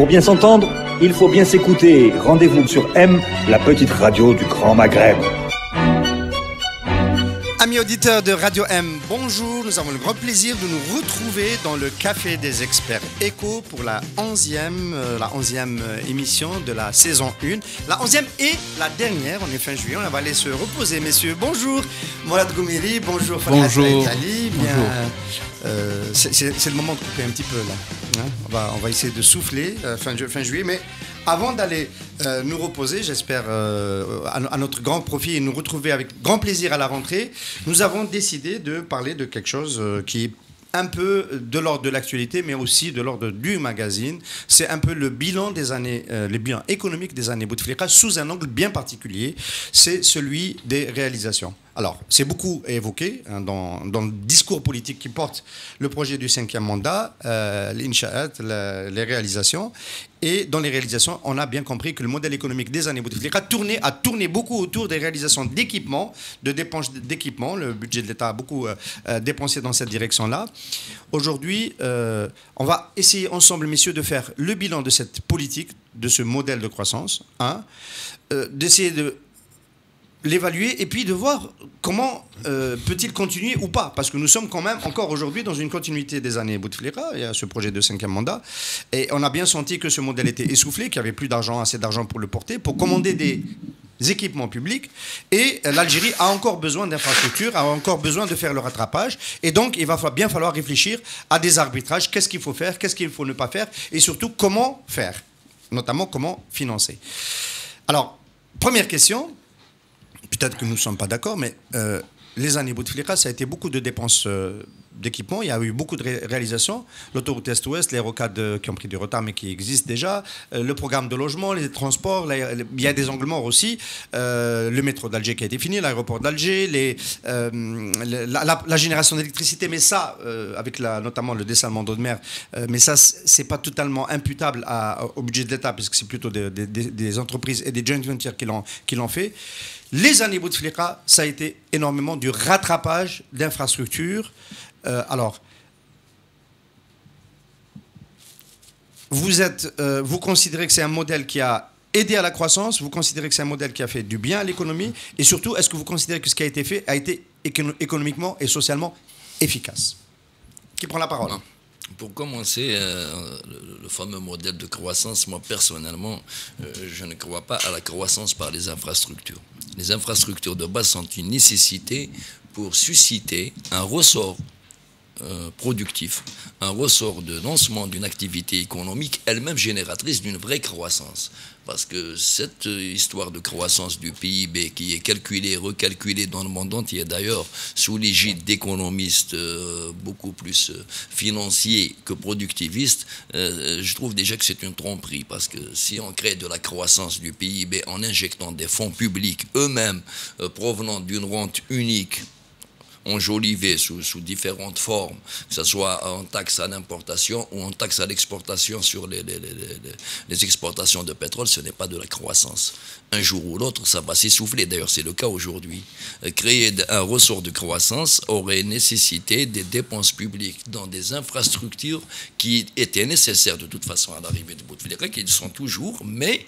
Pour bien s'entendre, il faut bien s'écouter. Rendez-vous sur M, la petite radio du Grand Maghreb. Amis auditeurs de Radio M, bonjour. Nous avons le grand plaisir de nous retrouver dans le Café des Experts Éco pour la 11e émission de la saison 1. La 11e et la dernière, on est fin juillet, on va aller se reposer, messieurs. Bonjour Mourad Goumiri, bonjour Farhat Aitali. C'est le moment de couper un petit peu là. On va essayer de souffler fin juillet, mais avant d'aller nous reposer, j'espère à notre grand profit et nous retrouver avec grand plaisir à la rentrée, nous avons décidé de parler de quelque chose qui est un peu de l'ordre de l'actualité, mais aussi de l'ordre du magazine. C'est un peu le bilan des années, le bilan économique des années Bouteflika sous un angle bien particulier. C'est celui des réalisations. Alors, c'est beaucoup évoqué dans le discours politique qui porte le projet du 5e mandat, l'Insha'at, les réalisations. Et dans les réalisations, on a bien compris que le modèle économique des années Bouteflika a tourné beaucoup autour des réalisations d'équipements, de dépenses d'équipements. Le budget de l'État a beaucoup dépensé dans cette direction-là. Aujourd'hui, on va essayer ensemble, messieurs, de faire le bilan de cette politique, de ce modèle de croissance, d'essayer de l'évaluer et puis de voir comment peut-il continuer ou pas, parce que nous sommes quand même encore aujourd'hui dans une continuité des années Bouteflika. Il y a ce projet de 5e mandat et on a bien senti que ce modèle était essoufflé, qu'il n'y avait plus d'argent, assez d'argent pour le porter, pour commander des équipements publics, et l'Algérie a encore besoin d'infrastructures, a encore besoin de faire le rattrapage, et donc il va bien falloir réfléchir à des arbitrages, qu'est-ce qu'il faut faire, qu'est-ce qu'il faut ne pas faire, et surtout comment faire, notamment comment financer. Alors, première question. Peut-être que nous ne sommes pas d'accord, mais les années Bouteflika, ça a été beaucoup de dépenses d'équipement. Il y a eu beaucoup de réalisations. L'autoroute Est-Ouest, les rocades qui ont pris du retard, mais qui existent déjà. Le programme de logement, les transports. Il y a des angles morts aussi. Le métro d'Alger qui a été fini, l'aéroport d'Alger, la génération d'électricité. Mais ça, avec notamment le dessalement d'eau de mer, mais ça, c'est pas totalement imputable au budget de l'État, puisque c'est plutôt des entreprises et des joint ventures qui l'ont fait. Les années Bouteflika, ça a été énormément du rattrapage d'infrastructures. Alors, vous considérez que c'est un modèle qui a aidé à la croissance, vous considérez que c'est un modèle qui a fait du bien à l'économie, et surtout, est-ce que vous considérez que ce qui a été fait a été économiquement et socialement efficace? Qui prend la parole? Pour commencer, le fameux modèle de croissance, moi personnellement, je ne crois pas à la croissance par les infrastructures. Les infrastructures de base sont une nécessité pour susciter un ressort productif, un ressort de lancement d'une activité économique elle-même génératrice d'une vraie croissance. Parce que cette histoire de croissance du PIB qui est calculée, recalculée dans le monde entier, d'ailleurs sous l'égide d'économistes beaucoup plus financiers que productivistes, je trouve déjà que c'est une tromperie. Parce que si on crée de la croissance du PIB en injectant des fonds publics eux-mêmes provenant d'une rente unique, enjolivée sous différentes formes, que ce soit en taxe à l'importation ou en taxe à l'exportation sur les exportations de pétrole, ce n'est pas de la croissance. Un jour ou l'autre, ça va s'essouffler. D'ailleurs, c'est le cas aujourd'hui. Créer un ressort de croissance aurait nécessité des dépenses publiques dans des infrastructures qui étaient nécessaires de toute façon à l'arrivée de Bouteflika, qui le sont toujours, mais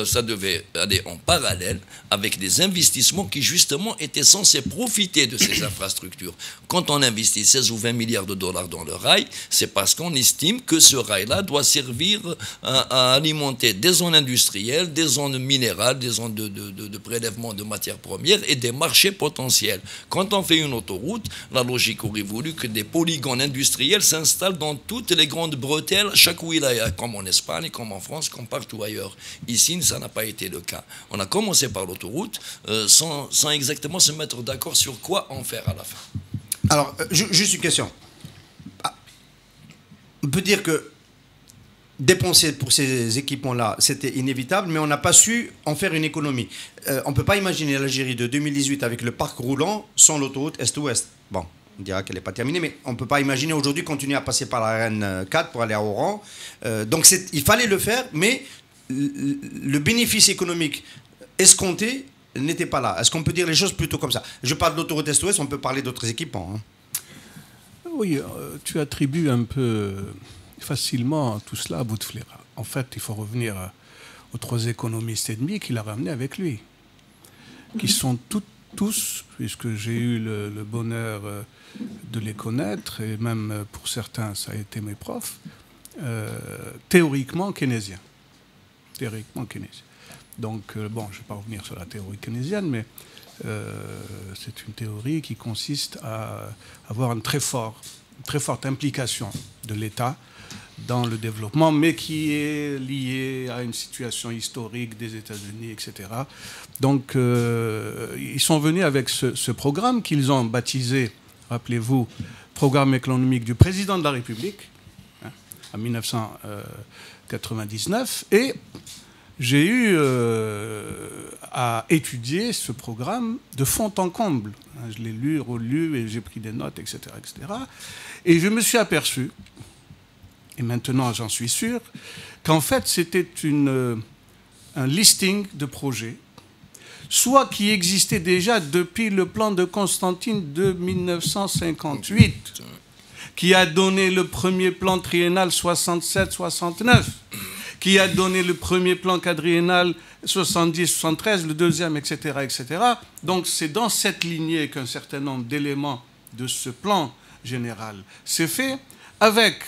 ça devait aller en parallèle avec des investissements qui justement étaient censés profiter de ces infrastructures. Quand on investit 16 ou 20 milliards de dollars dans le rail, c'est parce qu'on estime que ce rail-là doit servir à alimenter des zones industrielles, des zones minérales, des zones de prélèvement de matières premières et des marchés potentiels. Quand on fait une autoroute, la logique aurait voulu que des polygones industriels s'installent dans toutes les grandes bretelles, chaque wilaya, comme en Espagne, comme en France, comme partout ailleurs. Ici, ça n'a pas été le cas. On a commencé par l'autoroute sans exactement se mettre d'accord sur quoi en faire à la fin. Alors, juste une question. On peut dire que dépenser pour ces équipements-là, c'était inévitable, mais on n'a pas su en faire une économie. On ne peut pas imaginer l'Algérie de 2018 avec le parc roulant sans l'autoroute Est-Ouest. Bon, on dira qu'elle n'est pas terminée, mais on ne peut pas imaginer aujourd'hui continuer à passer par la RN4 pour aller à Oran. Donc il fallait le faire, mais le bénéfice économique escompté n'était pas là. Est-ce qu'on peut dire les choses plutôt comme ça? Je parle de l'autoroute Est-Ouest, on peut parler d'autres équipements. Hein. Oui, tu attribues un peu facilement tout cela à Bouteflika. en fait, il faut revenir aux 3 économistes et demi qu'il a ramenés avec lui, qui sont tous, puisque j'ai eu le bonheur de les connaître, et même pour certains, ça a été mes profs, théoriquement keynésiens. Théoriquement keynésiens. Donc, bon, je ne vais pas revenir sur la théorie keynésienne, mais c'est une théorie qui consiste à avoir une très forte implication de l'État dans le développement, mais qui est liée à une situation historique des États-Unis, etc. Donc, ils sont venus avec ce programme qu'ils ont baptisé, rappelez-vous, Programme économique du président de la République, hein, en 1999, et j'ai eu à étudier ce programme de fond en comble. Je l'ai lu, relu, et j'ai pris des notes, etc., etc. Et je me suis aperçu, et maintenant j'en suis sûr, qu'en fait c'était un listing de projets, soit qui existait déjà depuis le plan de Constantine de 1958, qui a donné le premier plan triennal 67-69, qui a donné le premier plan quadriennal 70-73, le deuxième, etc., etc. Donc c'est dans cette lignée qu'un certain nombre d'éléments de ce plan général s'est fait, avec,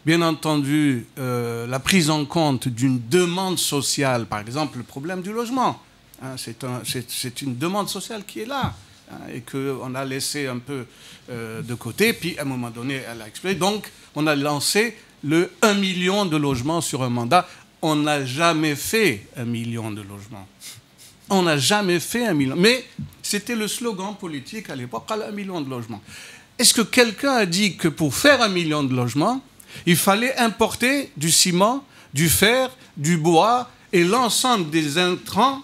bien entendu, la prise en compte d'une demande sociale, par exemple le problème du logement. Hein, c'est une demande sociale qui est là, hein, et qu'on a laissé un peu de côté, puis à un moment donné, elle a explosé. Donc on a lancé le 1 million de logements sur un mandat. On n'a jamais fait 1 million de logements. On n'a jamais fait 1 million. Mais c'était le slogan politique à l'époque, 1 million de logements. Est-ce que quelqu'un a dit que pour faire 1 million de logements, il fallait importer du ciment, du fer, du bois et l'ensemble des intrants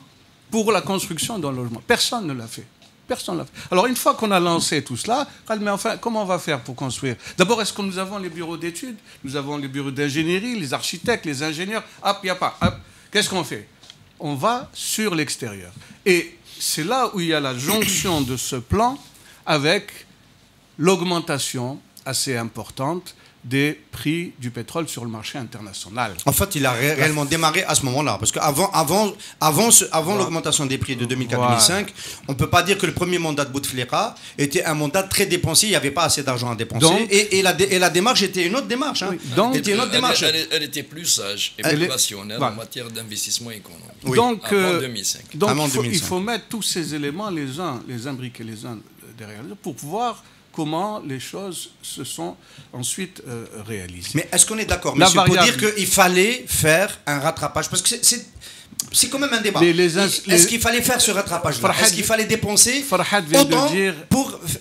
pour la construction d'un logement? Personne ne l'a fait. Personne ne l'a fait. Alors, une fois qu'on a lancé tout cela, mais enfin, comment on va faire pour construire? D'abord, est-ce que nous avons les bureaux d'études? Nous avons les bureaux d'ingénierie, les architectes, les ingénieurs. Hop, il n'y a pas. Hop. Qu'est-ce qu'on fait? On va sur l'extérieur. Et c'est là où il y a la jonction de ce plan avec l'augmentation assez importante des prix du pétrole sur le marché international. En fait, il a réellement démarré à ce moment-là. Parce qu'avant l'augmentation des prix de 2004-2005, on ne peut pas dire que le premier mandat de Bouteflika était un mandat très dépensier. Il n'y avait pas assez d'argent à dépenser. Donc, et la démarche était une autre démarche. Hein. Oui, donc, elle était plus sage et plus rationnelle en matière d'investissement économique. Oui. Donc, avant 2005. Donc il faut mettre tous ces éléments les uns imbriqués les uns derrière les autres pour pouvoir comment les choses se sont ensuite réalisées. Mais est-ce qu'on est d'accord, monsieur, pour dire qu'il fallait faire un rattrapage? Parce que c'est quand même un débat. Est-ce qu'il fallait faire ce rattrapage-là? Est-ce qu'il fallait dépenser autant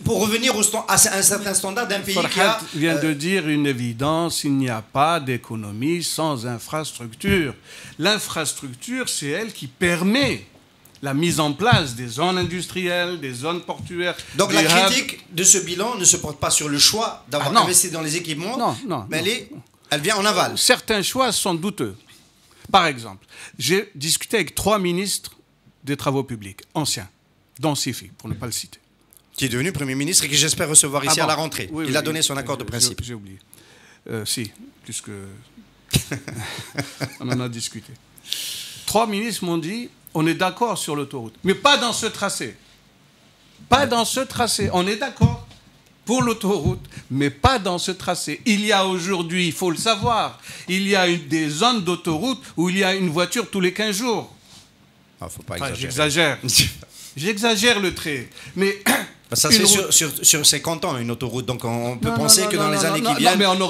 pour revenir à un certain standard d'un pays qui a... vient de dire une évidence, il n'y a pas d'économie sans infrastructure. L'infrastructure, c'est elle qui permet la mise en place des zones industrielles, des zones portuaires. Donc la critique de ce bilan ne se porte pas sur le choix d'avoir investi dans les équipements, mais elle vient en aval. Certains choix sont douteux. Par exemple, j'ai discuté avec 3 ministres des Travaux publics, anciens, dont Sifi, pour ne pas le citer. Qui est devenu Premier ministre et que j'espère recevoir ici à la rentrée. Oui, il a donné son accord de principe. J'ai oublié. Si, puisque on en a discuté. 3 ministres m'ont dit... On est d'accord sur l'autoroute, mais pas dans ce tracé. Pas dans ce tracé. On est d'accord pour l'autoroute, mais pas dans ce tracé. Il y a aujourd'hui, il faut le savoir, il y a des zones d'autoroute où il y a une voiture tous les 15 jours. Faut pas exagérer. J'exagère le trait. Mais ça se fait sur 50 ans, une autoroute. Donc on peut penser que dans les années qui viennent... mais on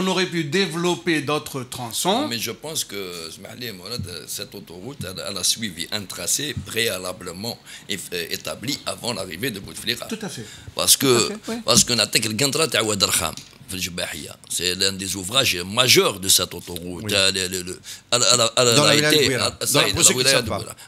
aurait pu développer d'autres tronçons. Mais je pense que cette autoroute, elle a suivi un tracé préalablement établi avant l'arrivée de Bouteflika. Tout à fait. Parce que c'est l'un des ouvrages majeurs de cette autoroute. Oui.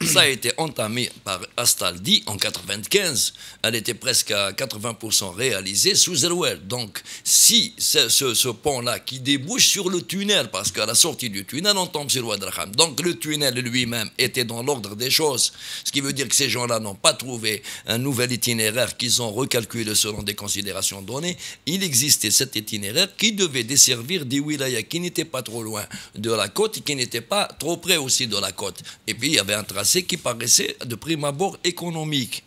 Ça a été entamé par Astaldi en 1995. Elle était presque à 80% réalisée sous Erouel. Donc, si ce pont-là qui débouche sur le tunnel, parce qu'à la sortie du tunnel, on tombe sur Ouad Raham. Donc, le tunnel lui-même était dans l'ordre des choses. Ce qui veut dire que ces gens-là n'ont pas trouvé un nouvel itinéraire qu'ils ont recalculé selon des considérations données. Il existait cet itinéraire itinéraire qui devait desservir des wilayas qui n'étaient pas trop loin de la côte et qui n'étaient pas trop près aussi de la côte. Et puis il y avait un tracé qui paraissait de prime abord économique.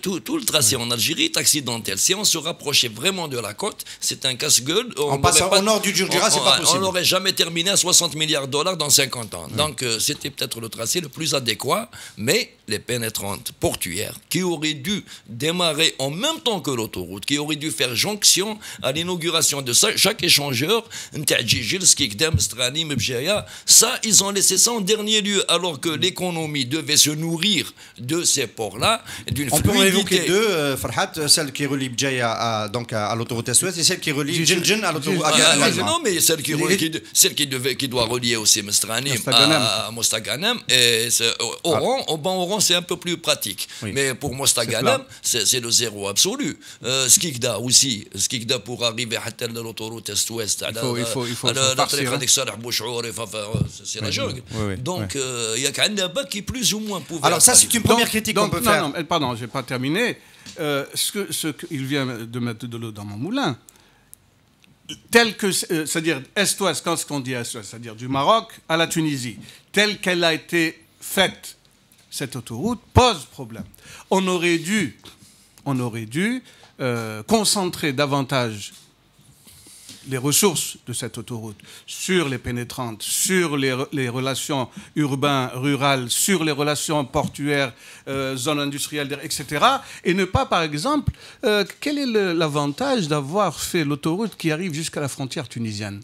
Tout le tracé en Algérie est accidentel. Si on se rapprochait vraiment de la côte, c'est un casse-gueule. En passant au nord du Djurdjura, c'est pas possible. On n'aurait jamais terminé à 60 milliards de dollars dans 50 ans. Donc c'était peut-être le tracé le plus adéquat, mais les pénétrantes portuaires qui auraient dû démarrer en même temps que l'autoroute, qui auraient dû faire jonction à l'inauguration de chaque échangeur, ça, ils ont laissé ça en dernier lieu, alors que l'économie devait se nourrir de ces ports-là, d'une fluidité. On peut en évoquer deux, Farhat, celle qui relie Bjaïa à l'autoroute Est-Ouest et celle qui relie Djindjin à l'autoroute non, mais celle qui doit relier aussi Mestranim à Mostaganem, et Oran, c'est un peu plus pratique. Oui. Mais pour Mostaganem, c'est le zéro absolu. Skikda aussi. Skikda pour arriver à l'autoroute Est-Ouest. Il faut c'est la jungle. Donc, il y a qu'un débat qui plus ou moins pouvait. Alors, ça, c'est une première critique qu'on peut faire. Non, pardon, je n'ai pas terminé. Ce qu'il vient de mettre de l'eau dans mon moulin, tel que, c'est-à-dire Est-Ouest, quand on dit Est-Ouest, c'est-à-dire du Maroc à la Tunisie, telle qu'elle a été faite, cette autoroute pose problème. On aurait dû concentrer davantage les ressources de cette autoroute sur les pénétrantes, sur les relations urbain-rurales, sur les relations portuaires, zones industrielles, etc. Et ne pas, par exemple, quel est l'avantage d'avoir fait l'autoroute qui arrive jusqu'à la frontière tunisienne ?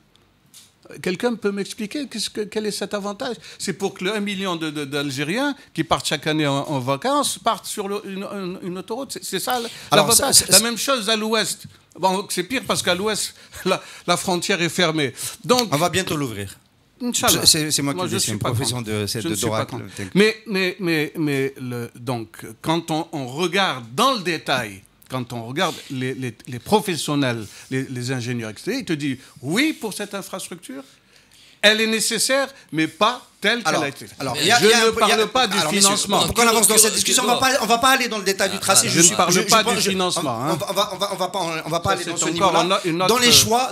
Quelqu'un peut m'expliquer quel est cet avantage? C'est pour que 1 million d'Algériens qui partent chaque année en vacances partent sur une autoroute. C'est ça l'avantage. La même chose à l'ouest. Bon, c'est pire parce qu'à l'ouest, la frontière est fermée. Donc, on va bientôt l'ouvrir. Inch'Allah. C'est moi qui dis, c'est une profession de d'oracle. Mais donc, quand on regarde dans le détail, quand on regarde les professionnels, les ingénieurs, etc., ils te disent oui pour cette infrastructure, elle est nécessaire, mais pas telle qu'elle a été faite. Je ne parle pas du financement. Pour qu'on avance dans cette discussion, on va pas aller dans le détail du tracé. Je ne parle pas du financement. On va pas aller dans ce niveau-là.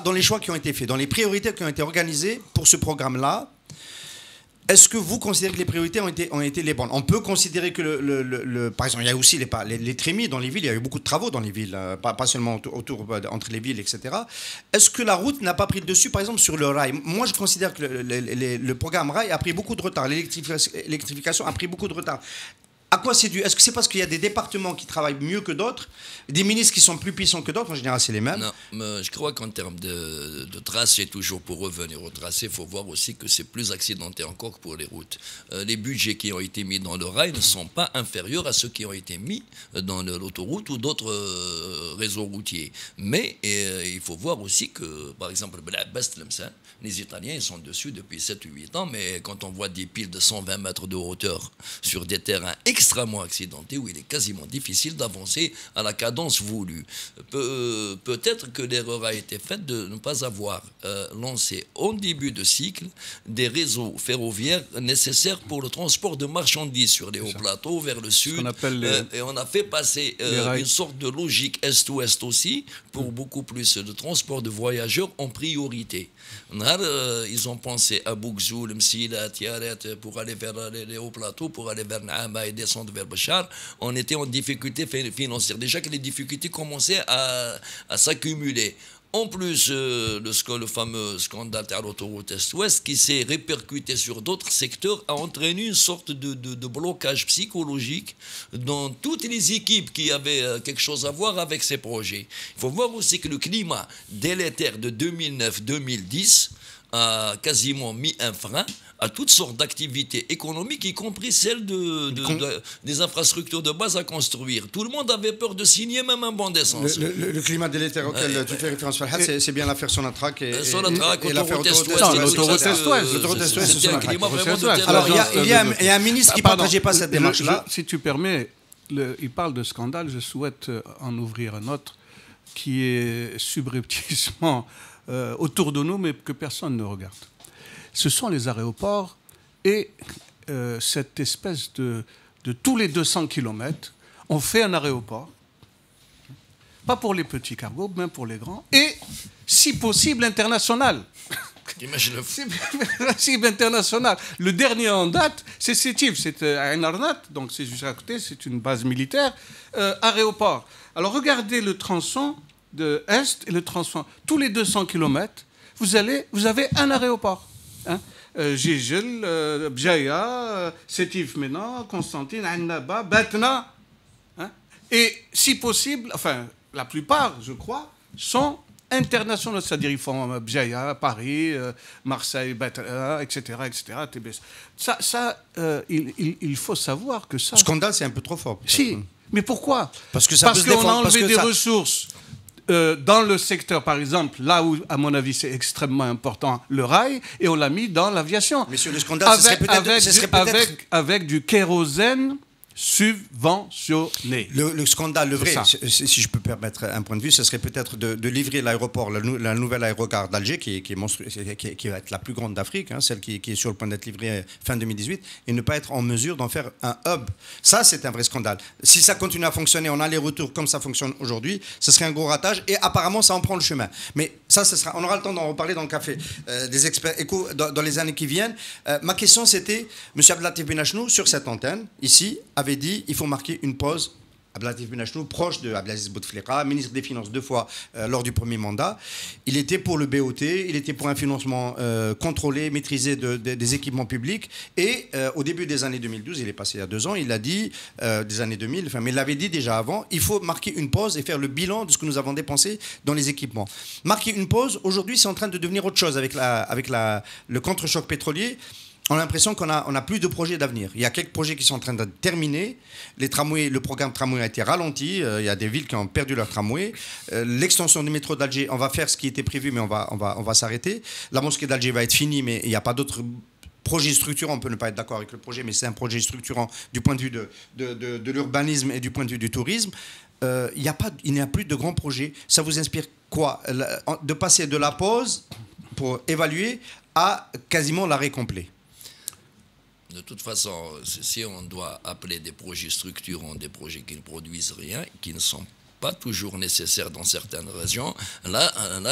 Dans les choix qui ont été faits, dans les priorités qui ont été organisées pour ce programme-là, est-ce que vous considérez que les priorités ont été les bonnes? On peut considérer que, par exemple, il y a aussi les trémies dans les villes, il y a eu beaucoup de travaux dans les villes, pas seulement entre les villes, etc. Est-ce que la route n'a pas pris le dessus, par exemple, sur le rail? Moi, je considère que le programme rail a pris beaucoup de retard, l'électrification a pris beaucoup de retard. À quoi c'est dû? Est-ce que c'est parce qu'il y a des départements qui travaillent mieux que d'autres, des ministres qui sont plus puissants que d'autres? En général, c'est les mêmes. Non, mais je crois qu'en termes de tracé, toujours pour revenir au tracé, il faut voir aussi que c'est plus accidenté encore que pour les routes. Les budgets qui ont été mis dans le rail ne sont pas inférieurs à ceux qui ont été mis dans l'autoroute ou d'autres réseaux routiers. Mais il faut voir aussi que, par exemple, les Italiens ils sont dessus depuis 7 ou 8 ans, mais quand on voit des piles de 120 mètres de hauteur sur des terrains extrêmement accidenté où il est quasiment difficile d'avancer à la cadence voulue. Peut-être que l'erreur a été faite de ne pas avoir lancé au début de cycle des réseaux ferroviaires nécessaires pour le transport de marchandises sur les hauts plateaux vers le sud. Et on a fait passer une sorte de logique est-ouest aussi pour beaucoup plus de transport de voyageurs en priorité. Ils ont pensé à Bougzoul, Msila, Tiaret pour aller vers les hauts plateaux, pour aller vers Naama et descendre vers Béchar. On était en difficulté financière. Déjà que les difficultés commençaient à s'accumuler. En plus, le fameux scandale de l'autoroute Est-Ouest qui s'est répercuté sur d'autres secteurs a entraîné une sorte de blocage psychologique dans toutes les équipes qui avaient quelque chose à voir avec ces projets. Il faut voir aussi que le climat délétère de 2009-2010 a quasiment mis un frein à toutes sortes d'activités économiques, y compris celles des infrastructures de base à construire. Tout le monde avait peur de signer même un bon d'essence. Le climat délétère auquel tu fais référence, Farhat, c'est bien l'affaire Sonatrach et l'autoroute Est-Ouest. L'autoroute Est-Ouest, c'était un climat vraiment de... Alors, il y a un ministre qui ne partageait pas cette démarche-là. Si tu permets, il parle de scandale, je souhaite en ouvrir un autre qui est subrepticement autour de nous, mais que personne ne regarde. Ce sont les aéroports et cette espèce de tous les 200 km, on fait un aéroport pas pour les petits cargos, mais pour les grands, et si possible international. Imagine le C'est cible international. Le dernier en date, c'est Sétif, c'est à Ain Arnat, donc c'est juste à côté, c'est une base militaire, aéroport. Alors regardez le tronçon de Est et le tronçon, tous les 200 km, vous avez un aéroport. Hein. Gigel, Bjaïa, Sétif maintenant, Constantine, Annaba, Batna. Hein. Et si possible, enfin, la plupart, je crois, sont internationaux, c'est-à-dire ils font Bjaïa, Paris, Marseille, etc., TBS. Il faut savoir que ça... Scandale, c'est un peu trop fort. Si, mais pourquoi? Parce que ça peut se défendre, qu'on a enlevé des ça... ressources dans le secteur, par exemple, là où, à mon avis, c'est extrêmement important, le rail, et on l'a mis dans l'aviation. Mais sur le scandale, avec du kérosène subventionné. Le scandale, le vrai, si je peux permettre un point de vue, ce serait peut-être de livrer l'aéroport, la nouvelle aérogare d'Alger, qui est monstrueuse, qui va être la plus grande d'Afrique, hein, celle qui est sur le point d'être livrée fin 2018, et ne pas être en mesure d'en faire un hub. Ça, c'est un vrai scandale. Si ça continue à fonctionner en aller-retour comme ça fonctionne aujourd'hui, ce serait un gros ratage, et apparemment, ça en prend le chemin. Mais ça, on aura le temps d'en reparler dans le café des experts éco dans les années qui viennent. Ma question, c'était, M. Abdelatif Benachnou, sur cette antenne, ici, avait dit il faut marquer une pause. Abdelatif Benachnou, proche de Abdelaziz Bouteflika, ministre des Finances 2 fois lors du premier mandat, il était pour le BOT, il était pour un financement contrôlé, maîtrisé des équipements publics. Et au début des années 2012, il est passé il y a 2 ans, il a dit, des années 2000, enfin, mais il l'avait dit déjà avant, il faut marquer une pause et faire le bilan de ce que nous avons dépensé dans les équipements. Marquer une pause, aujourd'hui, c'est en train de devenir autre chose avec le contre-choc pétrolier. On a l'impression qu'on a plus de projets d'avenir. Il y a quelques projets qui sont en train de terminer. Les tramways, le programme tramway a été ralenti. Il y a des villes qui ont perdu leur tramway. L'extension du métro d'Alger, on va faire ce qui était prévu, mais on va s'arrêter. La mosquée d'Alger va être finie, mais il n'y a pas d'autres projets structurants. On peut ne pas être d'accord avec le projet, mais c'est un projet structurant du point de vue de l'urbanisme et du point de vue du tourisme. Il n'y a plus de grands projets. Ça vous inspire quoi? De passer de la pause pour évaluer à quasiment l'arrêt complet? De toute façon, si on doit appeler des projets structurants des projets qui ne produisent rien, qui ne sont pas toujours nécessaires dans certaines régions, là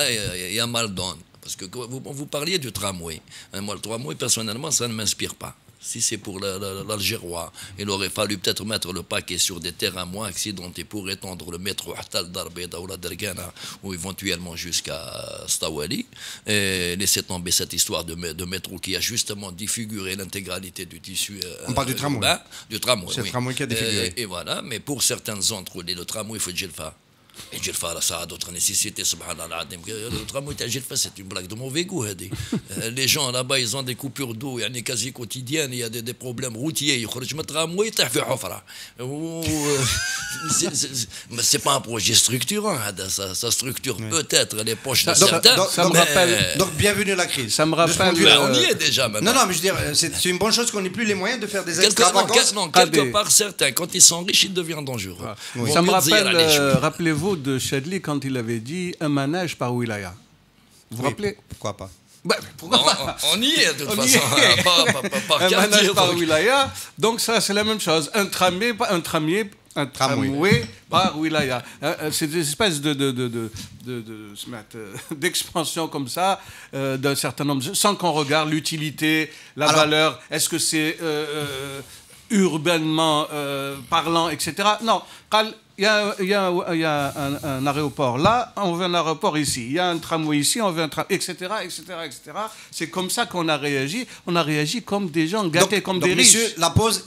il y a mal donne. Parce que vous parliez du tramway. Moi, le tramway, personnellement, ça ne m'inspire pas. Si c'est pour l'Algérois, il aurait fallu peut-être mettre le paquet sur des terrains moins accidentés pour étendre le métro à Darbeda ou la Dergana ou éventuellement jusqu'à Stawali et laisser tomber cette histoire de métro qui a justement défiguré l'intégralité du tissu. On parle du tramway. Du tramway, c'est le tramway qui a défiguré. Et voilà, mais pour certaines zones roulées, le tramway, il faut Djelfa. Et Djelfa, ça a d'autres nécessités, subhanallah. Le tramway de Djelfa, c'est une blague de mauvais goût. Les gens là-bas, ils ont des coupures d'eau quasi quotidiennes, il y a des problèmes routiers. Ils sortent du tramway, ils sont en hofra. C'est pas un projet structurant, ça structure peut-être les poches de certains. Donc, bienvenue à la crise. Ça me rappelle. On y est déjà maintenant. Non, mais je veux dire, c'est une bonne chose qu'on n'ait plus les moyens de faire des extravagances. Quelque part, certains, quand ils sont riches, ils deviennent dangereux. Ça me rappelle, rappelez-vous de Chadli quand il avait dit un manège par wilaya. Vous vous rappelez? Pourquoi pas? Pourquoi pas? On y est de toute façon. Un manège par wilaya. Donc ça, c'est la même chose. Un tramway par wilaya. C'est des espèces d'expansion comme ça d'un certain nombre, sans qu'on regarde l'utilité, la valeur. Est-ce que c'est urbainement parlant, etc. Non. Il y a un aéroport là, on veut un aéroport ici. Il y a un tramway ici, on veut un tramway, etc., etc., etc. C'est comme ça qu'on a réagi. On a réagi comme des gens gâtés, comme des riches. Monsieur, la pause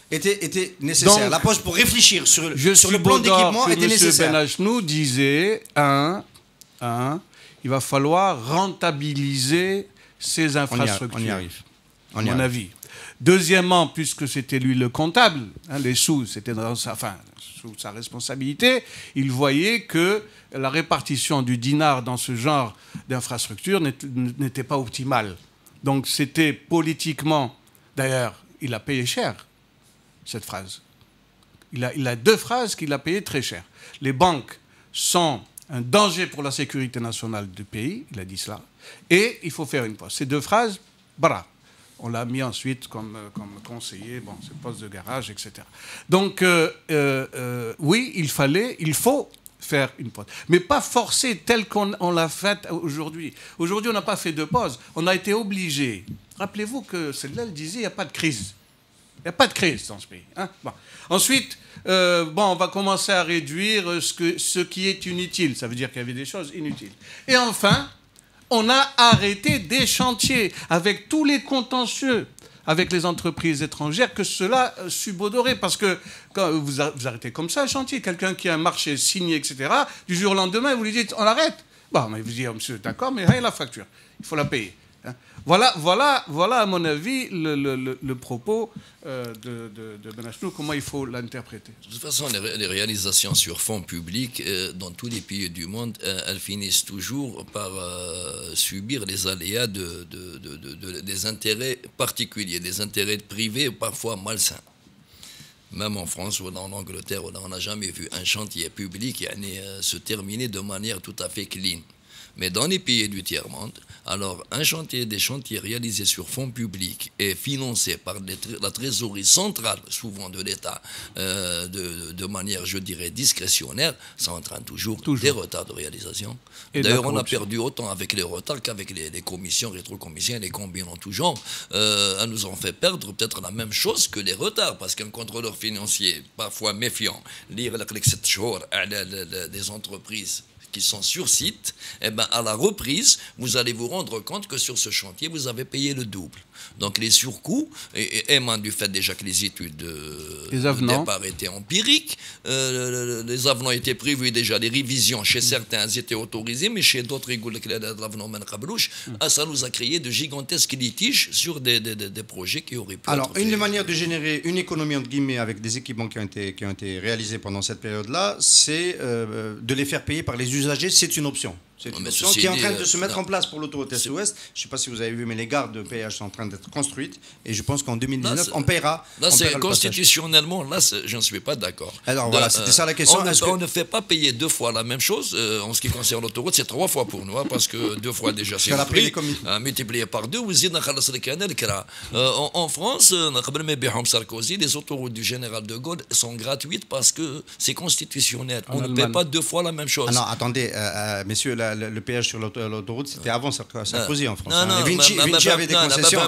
était nécessaire. Donc, la pause pour réfléchir sur le plan d'équipement était nécessaire. M. Benachnou disait, il va falloir rentabiliser ces infrastructures. On y arrive. À mon avis. Deuxièmement, puisque c'était lui le comptable, les sous, c'était sous sa responsabilité, il voyait que la répartition du dinar dans ce genre d'infrastructure n'était pas optimale. Donc c'était politiquement... D'ailleurs, il a payé cher, cette phrase. Il a 2 phrases qu'il a payées très cher. Les banques sont un danger pour la sécurité nationale du pays, il a dit cela, et il faut faire une pause. Ces 2 phrases, bara. On l'a mis ensuite comme conseiller, c'est poste de garage, etc. Donc, oui, il faut faire une pause. Mais pas forcer tel qu'on l'a fait aujourd'hui. Aujourd'hui, on n'a pas fait de pause. On a été obligé. Rappelez-vous que celle-là, elle disait, il n'y a pas de crise. Il n'y a pas de crise dans ce pays. Hein, bon. Ensuite, on va commencer à réduire ce qui est inutile. Ça veut dire qu'il y avait des choses inutiles. Et enfin, on a arrêté des chantiers avec tous les contentieux avec les entreprises étrangères que cela subodorait. Parce que quand vous arrêtez comme ça un chantier, quelqu'un qui a un marché signé, etc., du jour au lendemain, vous lui dites on l'arrête. Bon, mais vous dites, monsieur, d'accord, mais hey, la facture, il faut la payer. Hein. Voilà, à mon avis, le propos de Benachnou, comment il faut l'interpréter. De toute façon, les réalisations sur fonds publics dans tous les pays du monde, elles finissent toujours par subir les aléas des intérêts particuliers, des intérêts privés parfois malsains. Même en France ou en Angleterre, on n'a jamais vu un chantier public se terminer de manière tout à fait clean. Mais dans les pays du tiers-monde, alors des chantiers réalisés sur fonds publics et financés par la trésorerie centrale, souvent de l'État, de manière, je dirais, discrétionnaire, ça entraîne toujours des retards de réalisation. D'ailleurs, on a perdu autant avec les retards qu'avec les commissions, rétrocommissions, les combines en tout genre. Elles nous ont fait perdre peut-être la même chose que les retards, parce qu'un contrôleur financier, parfois méfiant, lire les 7 jours des entreprises qui sont sur site, eh ben, à la reprise, vous allez vous rendre compte que sur ce chantier, vous avez payé le double. Donc les surcoûts, émanent du fait déjà que les études de départ étaient empiriques, les avenants étaient prévus déjà, les révisions chez certains étaient autorisées, mais chez d'autres, ça nous a créé de gigantesques litiges sur des projets qui auraient pu Alors, être une des faits. manières de générer une économie, entre guillemets, avec des équipements qui ont été réalisés pendant cette période-là, c'est de les faire payer par les usagers, c'est une option. C'est une option qui est en train de se mettre en place pour l'autoroute Est-Ouest. Je ne sais pas si vous avez vu, mais les gares de péage sont en train d'être construites. Et je pense qu'en 2019, on paiera. Là, c'est constitutionnellement, là, je ne suis pas d'accord. Alors voilà, c'était ça la question. On ne fait pas payer 2 fois la même chose. En ce qui concerne l'autoroute, c'est 3 fois pour nous, hein, parce que 2 fois déjà, c'est le prix. Multiplié par 2, en France, Sarkozy, les autoroutes du général de Gaulle sont gratuites parce que c'est constitutionnel. On ne paie pas 2 fois la même chose. Ah non, attendez, messieurs, le péage sur l'autoroute, c'était avant Sarkozy en France. Non, Vinci avait des concessions.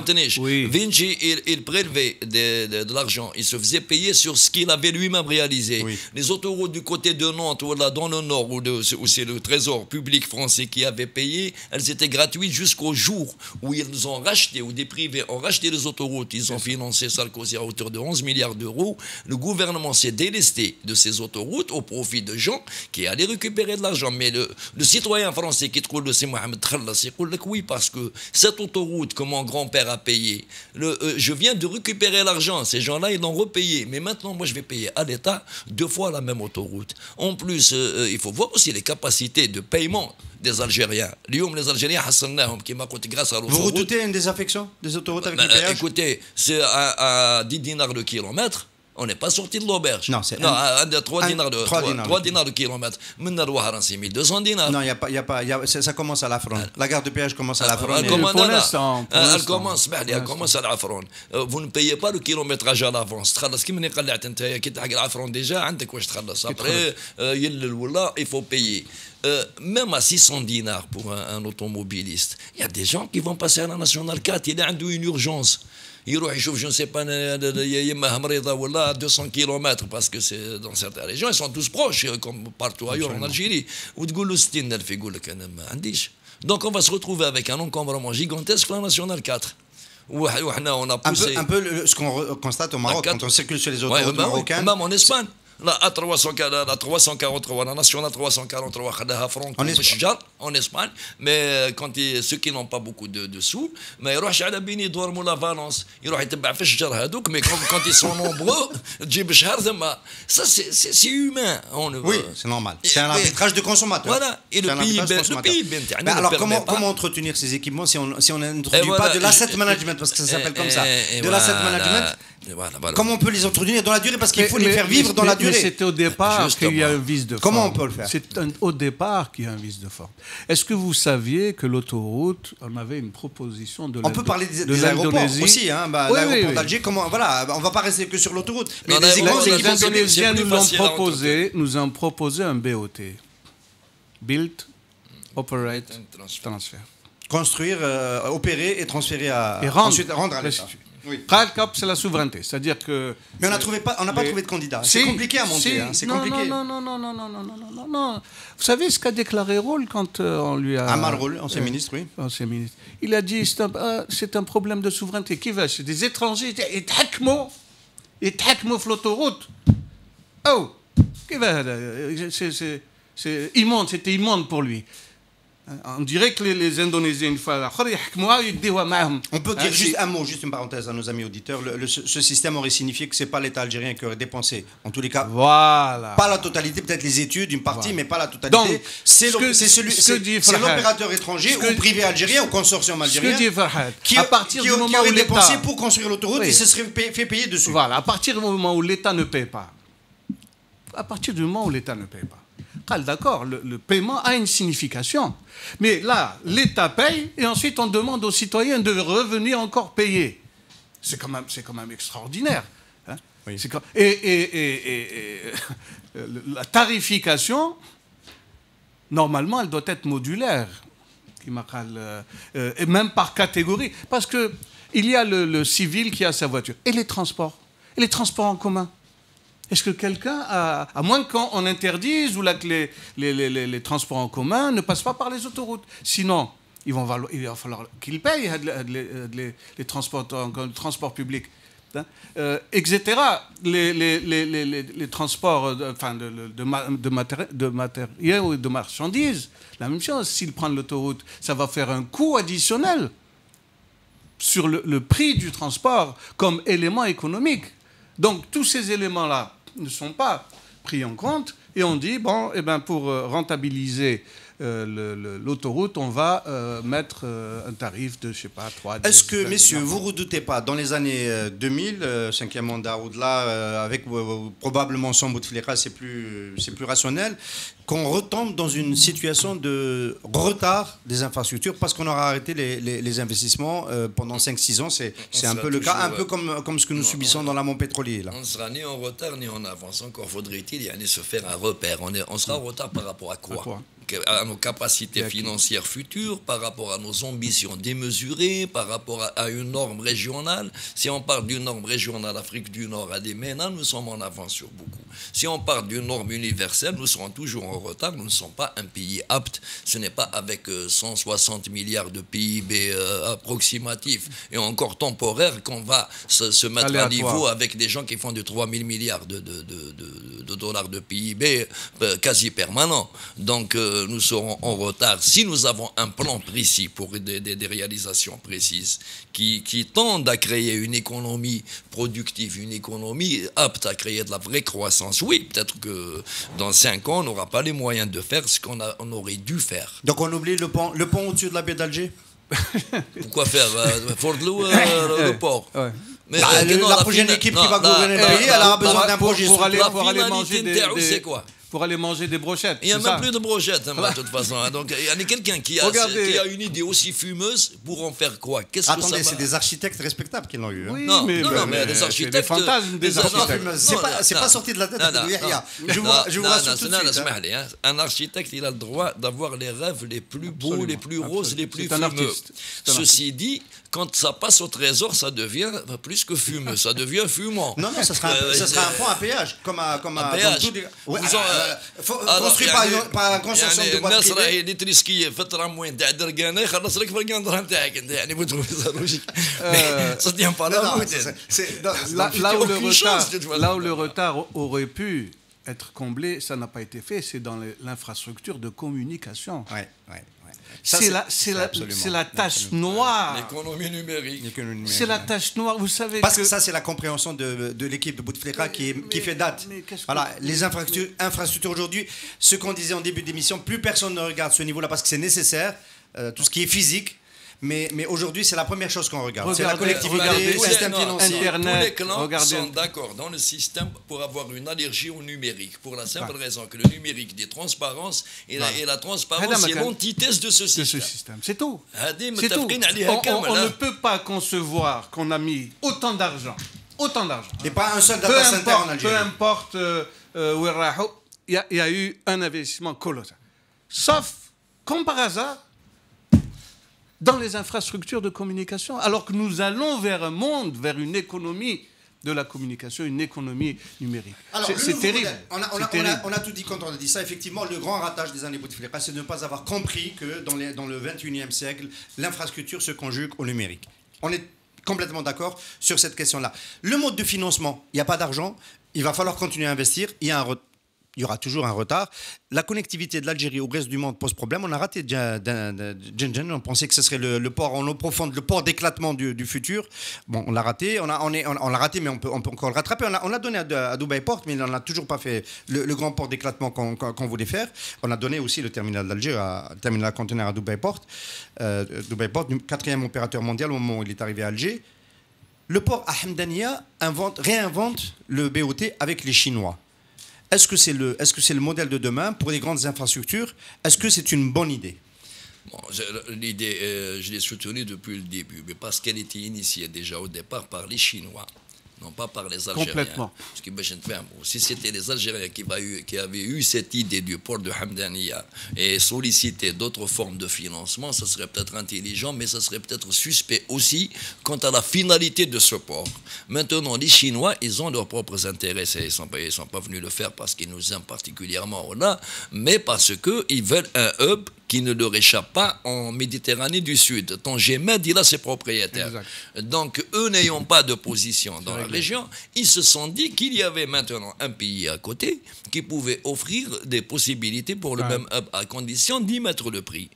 Vinci, il prélevait de l'argent. Il se faisait payer sur ce qu'il avait lui-même réalisé. Oui. Les autoroutes du côté de Nantes, ou là, dans le nord, où c'est le trésor public français qui avait payé, elles étaient gratuites jusqu'au jour où ils ont racheté, où des privés ont racheté les autoroutes. Ils ont financé Sarkozy à hauteur de 11 milliards d'euros. Le gouvernement s'est délesté de ces autoroutes au profit de gens qui allaient récupérer de l'argent. Mais le citoyen français qui trouve le c'est Mohamed Khallas, il dit oui, parce que cette autoroute que mon grand-père a payée, je viens de récupérer l'argent, ces gens-là ils l'ont repayé, mais maintenant moi je vais payer à l'État 2 fois la même autoroute. En plus, il faut voir aussi les capacités de paiement des Algériens. Les Algériens, grâce à l'autoroute. Vous redoutez une désaffection des autoroutes avec le péage? Écoutez, c'est à 10 dinars le kilomètre. On n'est pas sorti de l'auberge. Non, c'est 3 dinars de kilomètre. Maintenant, c'est 1200 dinars. Non, ça commence à la fronde. La gare de péage commence à la fronde. Elle commence à la fronde. Vous ne payez pas le kilométrage à l'avance. Après, il faut payer. Même à 600 dinars pour un automobiliste, il y a des gens qui vont passer à la Nationale 4. Il a une urgence. Je ne sais pas, à 200 km, parce que c'est dans certaines régions, ils sont tous proches, comme partout ailleurs en Algérie. Donc on va se retrouver avec un encombrement gigantesque la Nationale 4. On a poussé un peu ce qu'on constate au Maroc, quand on circule sur les autoroutes marocaines. Même en Espagne. La A343, la nationale 343, en Espagne, mais ceux qui n'ont pas beaucoup de sous, mais ils روحش على بيني يدورموا la Valence, يروح يتبع في الشجر هذوك, mais quand ils sont nombreux, تجيب شهر ثم ça c'est humain. Oui, c'est normal. C'est un arbitrage de consommateurs. Voilà, et le pays mais alors comment entretenir ces équipements si on n'introduit pas de l'asset management, parce que ça s'appelle comme ça, de l'asset management? Comment on peut les entretenir dans la durée, parce qu'il faut les faire vivre dans la durée. Mais c'est au départ qu'il y a un vice de forme. Comment on peut le faire? C'est au départ qu'il y a un vice de forme. Est-ce que vous saviez que l'autoroute, on avait une proposition de On peut parler des aéroports aussi, hein, l'aéroport d'Alger, voilà, on ne va pas rester que sur l'autoroute. Mais les Indonésiens nous ont proposé un BOT. Build, operate, transfer. Construire, opérer et transférer Et rendre. ensuite rendre à l'État. Restituer. Oui. Cap, c'est la souveraineté. C'est-à-dire que... Mais on n'a pas trouvé de candidat. C'est compliqué à monter. C'est compliqué. Non. Vous savez ce qu'a déclaré Roll quand on lui a... Amar Roll, ancien ministre, oui. Ancien ministre. Il a dit c'est un problème de souveraineté. Qui va? C'est des étrangers. Et في l'autoroute. Oh, qui va? C'est immonde, c'était immonde pour lui. On dirait que les Indonésiens, une fois, on peut dire juste un mot, juste une parenthèse à nos amis auditeurs. Ce système aurait signifié que ce n'est pas l'État algérien qui aurait dépensé. En tous les cas, voilà. Pas la totalité, peut-être les études, une partie, mais pas la totalité. C'est l'opérateur étranger ou privé algérien ou consortium algérien qui aurait dépensé pour construire l'autoroute et se serait fait payer dessus. Voilà, à partir du moment où l'État ne paie pas. D'accord, le paiement a une signification. Mais là, l'État paye et ensuite on demande aux citoyens de revenir encore payer. C'est quand même extraordinaire. Hein. Oui. Et la tarification, normalement, elle doit être modulaire. Et même par catégorie. Parce qu'il y a le civil qui a sa voiture. Et les transports en commun. Est-ce que quelqu'un à moins qu'on interdise ou là que les transports en commun ne passent pas par les autoroutes. Sinon, il va falloir qu'ils payent les transports publics, hein, etc. Les transports de matériel ou de marchandises, la même chose. S'ils prennent l'autoroute, ça va faire un coût additionnel sur le prix du transport comme élément économique. Donc, tous ces éléments-là ne sont pas pris en compte et on dit, pour rentabiliser l'autoroute, on va mettre un tarif de, je sais pas, 3... Est-ce que, messieurs, vous ne redoutez pas, dans les années 2000, 5e mandat au-delà, avec probablement sans Bouteflika, c'est plus rationnel, qu'on retombe dans une situation de retard des infrastructures parce qu'on aura arrêté les investissements pendant 5-6 ans. C'est un peu le cas, un peu comme ce que nous subissons dans l'amont pétrolier. Là. On ne sera ni en retard ni en avance. Encore faudrait-il se faire un repère. On sera en retard par rapport à quoi? À nos capacités financières futures, par rapport à nos ambitions démesurées, par rapport à une norme régionale. Si on parle d'une norme régionale Afrique du Nord à des MENA, nous sommes en avance sur beaucoup. Si on parle d'une norme universelle, nous serons toujours en retard. Nous ne sommes pas un pays apte. Ce n'est pas avec 160 milliards de PIB approximatifs et encore temporaires qu'on va se mettre à niveau avec des gens qui font de 3 000 milliards de dollars de PIB quasi permanent. Donc, nous serons en retard si nous avons un plan précis pour des réalisations précises qui tendent à créer une économie productive, une économie apte à créer de la vraie croissance. Oui, peut-être que dans 5 ans, on n'aura pas les moyens de faire ce qu'on aurait dû faire. Donc on oublie le pont au-dessus de la baie d'Alger? Pourquoi faire le port? Ouais. Mais la prochaine équipe qui va gouverner le pays, elle aura besoin d'un projet. Pour aller manger c'est quoi? Pour aller manger des brochettes. Il n'y a même plus de brochettes, de toute façon. Donc, il y a quelqu'un qui a une idée aussi fumeuse pour en faire quoi? Attendez, c'est des architectes respectables qui l'ont eu. Hein. Oui, non, mais des architectes. des fantasmes des architectes. C'est pas sorti de la tête de Yahya. Je vous rassure tout de suite. Un architecte, il a le droit d'avoir les rêves les plus beaux, les plus roses, les plus fumeux. Ceci dit, quand ça passe au trésor, ça devient plus que fumeux, ça devient fumant. Non, ça sera un pont à péage, comme à péage. construit par un consortium de boîtes privées. الناس راهي اللي تريسكي فتره موين تاع درقانه يخلص لك فرقان درهم تاعك انت يعني بتروح لوجيك ça tient pas là où le retard aurait pu être comblé, ça n'a pas été fait, c'est dans l'infrastructure de communication. C'est la tâche noire. L'économie numérique. C'est la tâche noire. Vous savez parce que ça, c'est la compréhension de l'équipe de Bouteflika qui fait date. Voilà, les infrastructures aujourd'hui, ce qu'on disait en début d'émission, plus personne ne regarde ce niveau-là parce que c'est nécessaire, tout ce qui est physique. Mais aujourd'hui, c'est la première chose qu'on regarde. C'est la collectivité, le système financier. Tous les clans sont d'accord dans le système pour avoir une allergie au numérique. Pour la simple raison que le numérique dit transparence et la transparence est l'antithèse de ce système. C'est tout. C'est tout. On ne peut pas concevoir qu'on a mis autant d'argent. Et pas un seul data center en Algérie. Peu importe où il y a eu un investissement colossal. sauf, comme par hasard, dans les infrastructures de communication, alors que nous allons vers un monde, vers une économie de la communication, une économie numérique. C'est terrible. On a tout dit quand on a dit ça. Effectivement, le grand ratage des années Bouteflika, c'est de ne pas avoir compris que dans le 21e siècle, l'infrastructure se conjugue au numérique. On est complètement d'accord sur cette question-là. Le mode de financement, il n'y a pas d'argent, il va falloir continuer à investir, il y aura toujours un retard. La connectivité de l'Algérie au reste du monde pose problème. On a raté Djenjen. On pensait que ce serait le port en eau profonde, le port d'éclatement du futur. Bon, on l'a raté. On l'a raté, mais on peut encore le rattraper. On l'a donné à Dubaï Port, mais on n'a toujours pas fait le grand port d'éclatement qu'on voulait faire. On a donné aussi le terminal d'Alger, le terminal conteneur à Dubaï Port. Dubaï Port, 4e opérateur mondial au moment où il est arrivé à Alger. Le port à Hamdania réinvente le BOT avec les Chinois. Est-ce que c'est le modèle de demain pour les grandes infrastructures? Est-ce que c'est une bonne idée? Bon, l'idée, je l'ai soutenue depuis le début, mais parce qu'elle était initiée déjà au départ par les Chinois, non pas par les Algériens. Complètement. Parce que si c'était les Algériens qui avaient eu cette idée du port de Hamdania et sollicité d'autres formes de financement, ça serait peut-être intelligent, mais ça serait peut-être suspect aussi quant à la finalité de ce port. Maintenant, les Chinois, ils ont leurs propres intérêts. Ils ne sont pas venus le faire parce qu'ils nous aiment particulièrement là, mais parce qu'ils veulent un hub qui ne leur échappe pas en Méditerranée du Sud. Tanger Med, il a ses propriétaires. Exact. Donc, eux n'ayant pas de position dans la région, ils se sont dit qu'il y avait maintenant un pays à côté qui pouvait offrir des possibilités pour le même hub à condition d'y mettre le prix.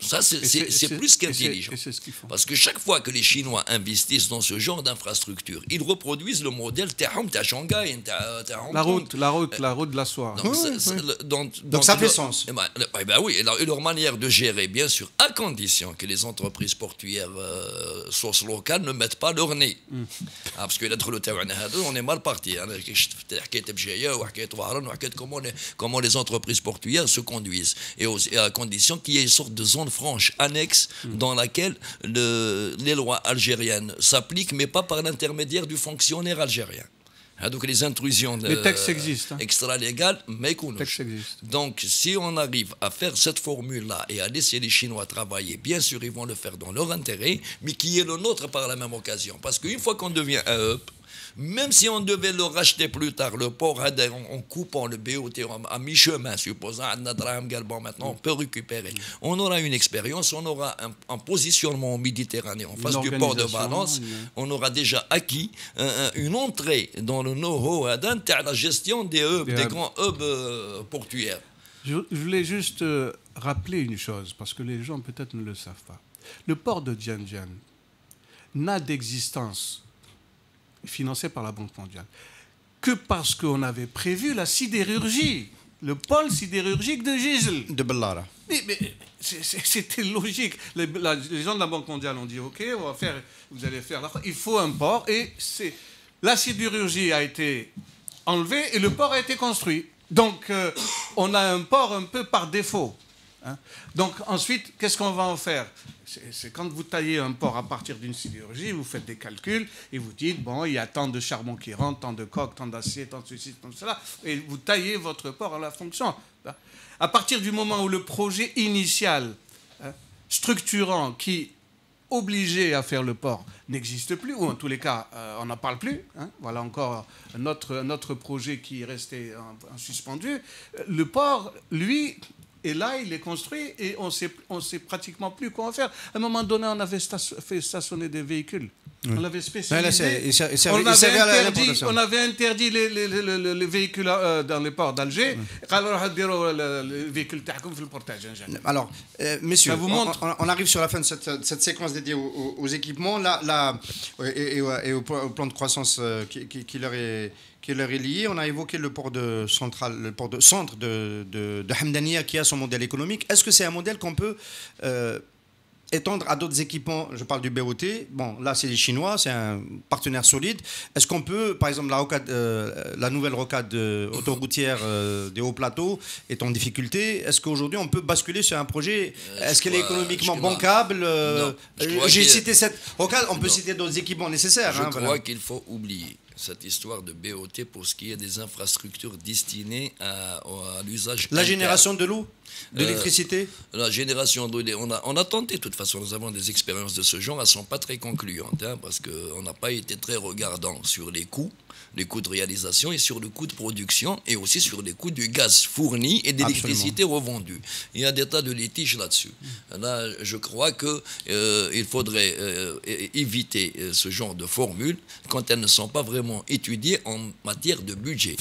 Ça, c'est plus qu'intelligent. Parce que chaque fois que les Chinois investissent dans ce genre d'infrastructure, ils reproduisent le modèle de Shanghai. La route de la soie. Donc ça fait sens. Oui, et leur manière de gérer, bien sûr, à condition que les entreprises portuaires sources locales ne mettent pas leur nez. Parce que on est mal parti. Comment les entreprises portuaires se conduisent. Et à condition qu'il y ait une sorte de zone franche annexe dans laquelle les lois algériennes s'appliquent, mais pas par l'intermédiaire du fonctionnaire algérien. Donc les intrusions extra-légales, mais donc si on arrive à faire cette formule-là et à laisser les Chinois travailler, bien sûr ils vont le faire dans leur intérêt, mais qui est le nôtre par la même occasion. Parce qu'une fois qu'on devient un hub, même si on devait le racheter plus tard, le port en coupant le BOT à mi-chemin, supposant maintenant on peut récupérer. On aura une expérience, on aura un positionnement en Méditerranée en face du port de Valence. On aura déjà acquis une entrée dans le know-how de la gestion des grands hubs portuaires. Je voulais juste rappeler une chose, parce que les gens peut-être ne le savent pas. Le port de Djenjen n'a d'existence financé par la Banque mondiale que parce qu'on avait prévu la sidérurgie, le pôle sidérurgique de Gisle. De Bellara. Mais c'était logique. Les gens de la Banque mondiale ont dit OK, vous allez faire il faut un port, et la sidérurgie a été enlevée et le port a été construit. Donc on a un port un peu par défaut. Donc ensuite, qu'est-ce qu'on va en faire? C'est quand vous taillez un port à partir d'une sidérurgie, vous faites des calculs et vous dites, bon, il y a tant de charbon qui rentre, tant de coke, tant d'acier, tant de ceci, tant de cela, et vous taillez votre port à la fonction. À partir du moment où le projet initial, structurant, qui obligeait à faire le port, n'existe plus, ou en tous les cas, on n'en parle plus, voilà encore un autre projet qui est resté en suspendu, le port, lui... Et là, il est construit et on sait pratiquement plus quoi en faire. À un moment donné, on avait fait stationner des véhicules. On l'avait spécialisé. On avait interdit les véhicules dans les ports d'Alger. Alors, messieurs, on arrive sur la fin de cette séquence dédiée aux équipements et au plan de croissance qui leur est lié. On a évoqué le port de centre de Hamdania qui a son modèle économique. Est-ce que c'est un modèle qu'on peut étendre à d'autres équipements? Je parle du BOT. Bon, là, c'est les Chinois, c'est un partenaire solide. Est-ce qu'on peut, par exemple, la nouvelle rocade autoroutière des hauts plateaux est en difficulté? Est-ce qu'aujourd'hui, on peut basculer sur un projet? Est-ce qu'elle est économiquement bancable? J'ai cité cette rocade, on peut citer d'autres équipements nécessaires. Je crois qu'il faut oublier cette histoire de BOT pour ce qui est des infrastructures destinées à l'usage La interne. génération de l'eau, de l'électricité. La génération d'eau, on a tenté, de toute façon, nous avons des expériences de ce genre, elles ne sont pas très concluantes, hein, parce qu'on n'a pas été très regardant sur les coûts de réalisation et sur le coût de production, et aussi sur les coûts du gaz fourni et d'électricité revendue. Il y a des tas de litiges là-dessus. Là, je crois qu'il faudrait éviter ce genre de formules quand elles ne sont pas vraiment étudiées en matière de budget.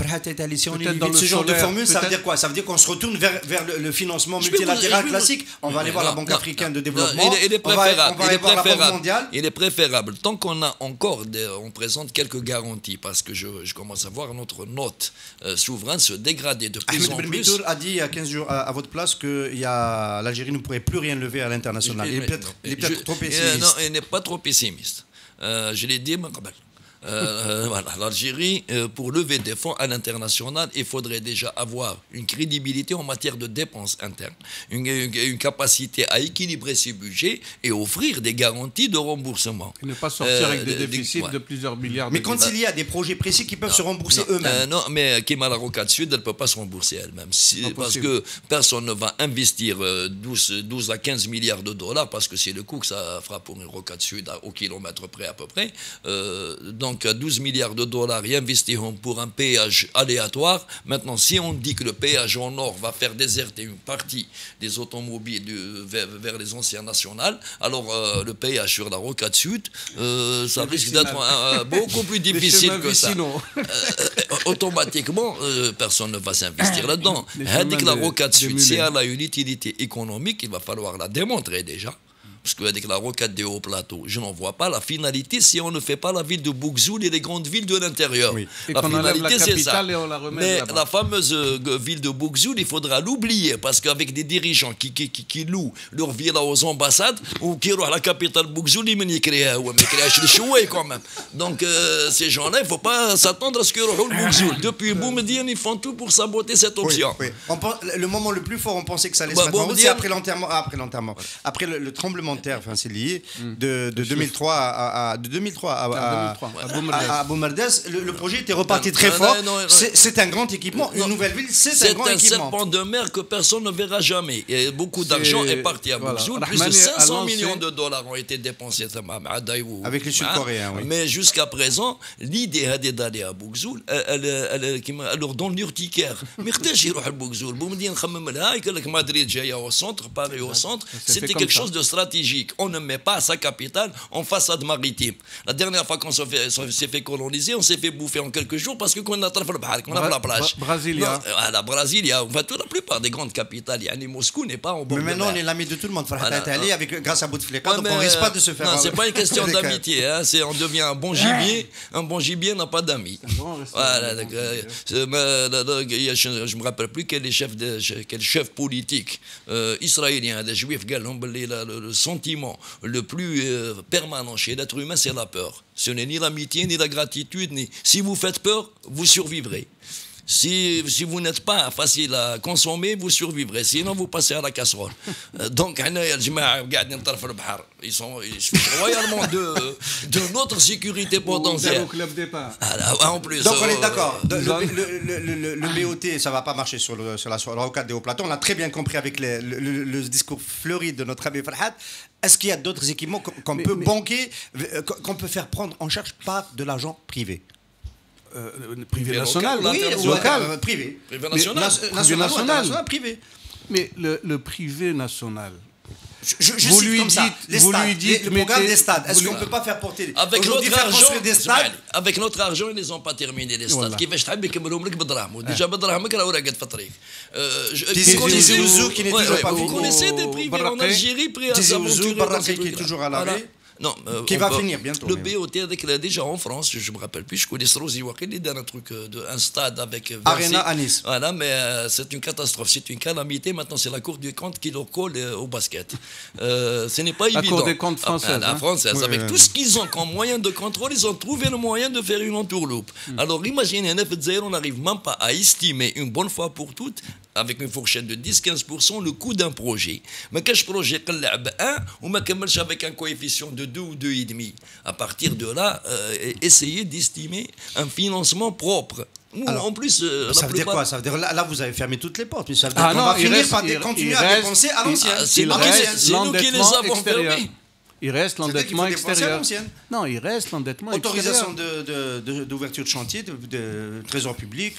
Si on évite ce genre de formule, ça veut dire quoi? Ça veut dire qu'on se retourne vers le financement multilatéral classique. On va aller voir la Banque africaine de développement. Il est préférable. On va aller voir la Banque mondiale. Il est préférable. Tant qu'on a encore, on présente quelques garanties, parce que je commence à voir notre note souveraine se dégrader de plus en Ahmed Ben plus. Bitour a dit il y a 15 jours à votre place que l'Algérie ne pourrait plus rien lever à l'international. Il est peut-être trop pessimiste. Non, il n'est pas trop pessimiste. Je l'ai dit, voilà, l'Algérie, pour lever des fonds à l'international, il faudrait déjà avoir une crédibilité en matière de dépenses internes, une capacité à équilibrer ses budgets et offrir des garanties de remboursement. Et ne pas sortir avec des déficits de plusieurs milliards. Mais quand il y a des projets précis qui peuvent se rembourser eux-mêmes. Non, mais Kima la Rocade Sud, elle ne peut pas se rembourser elle-même. Parce que personne ne va investir 12 à 15 milliards de dollars, parce que c'est le coût que ça fera pour une Rocade Sud au kilomètre près à peu près. Donc 12 milliards de dollars y investiront pour un péage aléatoire. Maintenant, si on dit que le péage en or va faire déserter une partie des automobiles vers les anciennes nationales, alors le péage sur la Rocade Sud, ça risque d'être beaucoup plus difficile que ça. Automatiquement, personne ne va s'investir là-dedans. Dès que la Rocade Sud, si elle a une utilité économique, il va falloir la démontrer déjà. Parce qu'avec la Rocade des hauts plateaux, je n'en vois pas la finalité si on ne fait pas la ville de Bougzoul et les grandes villes de l'intérieur. Oui. La finalité, c'est ça. Mais la fameuse ville de Bougzoul, il faudra l'oublier, parce qu'avec des dirigeants qui louent leur villa aux ambassades, ou qui à la capitale Bougzoul, ils me créent le chouet quand même. Donc ces gens-là, il ne faut pas s'attendre à ce qu'ils roulent Bougzoul. Depuis Boumediene, ils font tout pour saboter cette option. Oui. Le moment le plus fort, on pensait que ça allait se mettre en route, c'est après l'enterrement. Après le tremblement de terre, enfin c'est lié, de 2003 à Boumerdès, le projet était reparti très fort. C'est un grand équipement. Une nouvelle ville, c'est un grand équipement. C'est un serpent de mer que personne ne verra jamais. Et beaucoup d'argent est parti à Bougzoul. Plus de 500 millions de dollars ont été dépensés avec les Sud-Coréens. Oui. Mais jusqu'à présent, l'idée d'aller à Bougzoul, elle leur donne l'urticaire. Mais à Bougzoul, Madrid, au centre, Paris au centre, c'était quelque chose de stratégique. On ne met pas sa capitale en façade maritime. La dernière fois qu'on s'est fait coloniser, on s'est fait bouffer en quelques jours parce qu'on a la plage. Brasilia. La Brasilia, enfin, la plupart des grandes capitales, Moscou n'est pas en bord de mer. Mais maintenant, on est l'ami de tout le monde. Grâce à Bouteflika, donc on risque pas de se faire. Non, c'est pas une question d'amitié. On devient un bon gibier. Un bon gibier n'a pas d'amis. Voilà, je me rappelle plus quel chef politique israélien, des juifs, le sentiment le plus permanent chez l'être humain, c'est la peur. Ce n'est ni l'amitié, ni la gratitude, ni... Si vous faites peur, vous survivrez. Si vous n'êtes pas facile à consommer, vous survivrez. Sinon, vous passez à la casserole. Donc, ils sont royalement de notre sécurité potentielle. Au club départ. En plus. Donc, on est d'accord. Le BOT, ça ne va pas marcher sur la Rocade des hauts plateaux. On l'a très bien compris avec le discours fleuri de notre ami Farhat. Est-ce qu'il y a d'autres équipements qu'on peut banquer, qu'on peut faire prendre en charge par de l'argent privé? Privé national, oui, local. Privé. Privé national. National, privé. Mais le privé national. Vous lui dites le programme des stades. Est-ce qu'on ne peut pas faire porter avec aujourd'hui notre faire construire des stades? Avec notre argent, ils n'ont pas terminé les stades. كيفاش تحب يكملهم لك بدراهم déjà بدراهمك راه راقد في الطريق. Vous connaissez des privés en Algérie prêts à s'aventurer dans ce qui est toujours à l'arrêt. Non, qui va finir bientôt. Le BOT avec déjà en France, je me rappelle plus, je connais Srozi Wakil, il donne un truc un stade avec Arena à Nice. Voilà, mais c'est une catastrophe, c'est une calamité. Maintenant, c'est la Cour des comptes qui leur colle au basket. Ce n'est pas évident. La Cour des comptes française. La française, avec tout ce qu'ils ont comme moyen de contrôle, ils ont trouvé le moyen de faire une entourloupe. Alors, imaginez, on n'arrive même pas à estimer une bonne fois pour toutes avec une fourchette de 10-15% le coût d'un projet. Mais qu'un projet قلب 1 ou ما كملش avec un coefficient de 2 ou 2,5. À partir de là, essayer d'estimer un financement propre. Alors, en plus, ça veut dire quoi? Ça veut dire là, vous avez fermé toutes les portes. Mais ça veut dire qu'on va finir par continuer à dépenser à l'ancienne. C'est nous qui les avons fermés. Il reste l'endettement extérieur. Non, il reste l'endettement extérieur. Autorisation d'ouverture de chantier, de trésor public,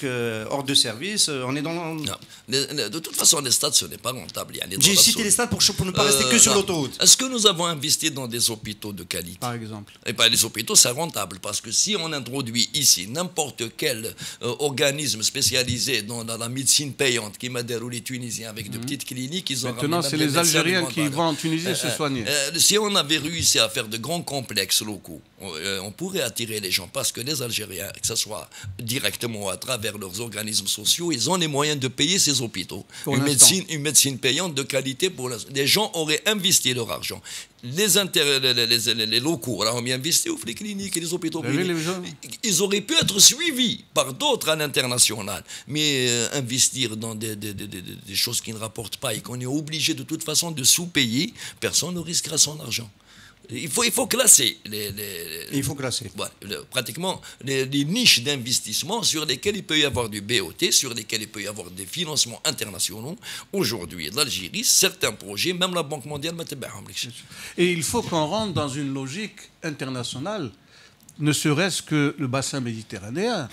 hors de service, on est dans... Non. De toute façon, les stades, ce n'est pas rentable. J'ai cité les stades pour ne pas rester que sur l'autoroute. Est-ce que nous avons investi dans des hôpitaux de qualité? Par exemple. Et bien, les hôpitaux, c'est rentable, parce que si on introduit ici n'importe quel organisme spécialisé dans la médecine payante, qui m'a déroulé les Tunisiens avec de petites cliniques, ils ont... Maintenant, c'est les Algériens qui vont en Tunisie se soigner. Si on avait réussi à faire de grands complexes locaux, on pourrait attirer les gens, parce que les Algériens, que ce soit directement ou à travers leurs organismes sociaux, ils ont les moyens de payer ces hôpitaux. Une médecine payante de qualité. Les gens auraient investi leur argent. Les locaux, là, on a investi aux cliniques et les hôpitaux publics. Ils auraient pu être suivis par d'autres à l'international. Mais investir dans des choses qui ne rapportent pas et qu'on est obligé de toute façon de sous-payer, personne ne risquera son argent. Il faut classer pratiquement les niches d'investissement sur lesquelles il peut y avoir du BOT, sur lesquelles il peut y avoir des financements internationaux. Aujourd'hui, l'Algérie, certains projets, même la Banque mondiale, et il faut qu'on rentre dans une logique internationale, ne serait-ce que le bassin méditerranéen.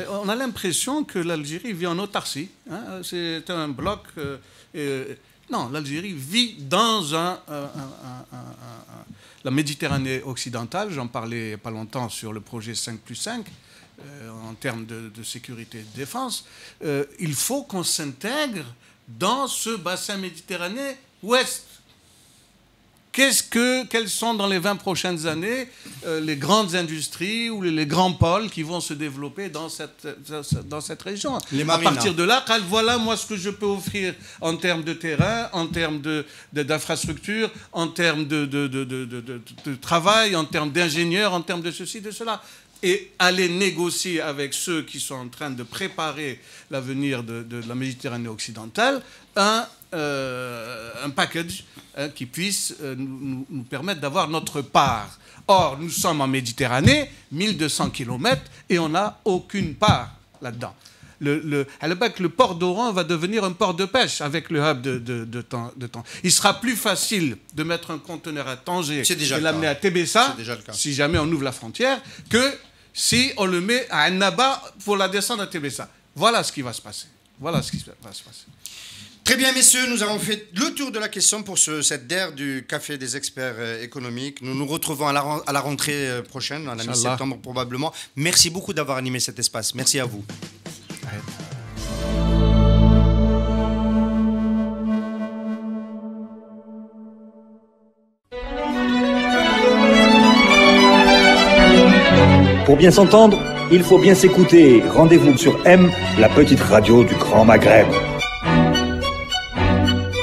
On a l'impression que l'Algérie vit en autarcie. Hein, c'est un bloc... non, l'Algérie vit dans la Méditerranée occidentale. J'en parlais il n'y a pas longtemps sur le projet 5+5, en termes de sécurité et de défense. Il faut qu'on s'intègre dans ce bassin méditerranéen ouest. Quelles sont dans les 20 prochaines années les grandes industries ou les grands pôles qui vont se développer dans cette région? À partir de là, voilà moi ce que je peux offrir en termes de terrain, en termes d'infrastructures, en termes de travail, en termes d'ingénieurs, en termes de ceci, de cela. Et aller négocier avec ceux qui sont en train de préparer l'avenir de la Méditerranée occidentale un package qui puisse nous permettre d'avoir notre part. Or, nous sommes en Méditerranée, 1200 km, et on n'a aucune part là-dedans. Le port d'Oran va devenir un port de pêche avec le hub de temps. Il sera plus facile de mettre un conteneur à Tanger et l'amener à Tébessa, si jamais on ouvre la frontière, que si on le met à Annaba pour la descendre à Tébessa. Voilà ce qui va se passer. Très bien, messieurs, nous avons fait le tour de la question pour cette DER du Café des experts économiques. Nous nous retrouvons à la rentrée prochaine, à la mi-septembre probablement. Merci beaucoup d'avoir animé cet espace. Merci à vous. Pour bien s'entendre, il faut bien s'écouter. Rendez-vous sur M, la petite radio du Grand Maghreb.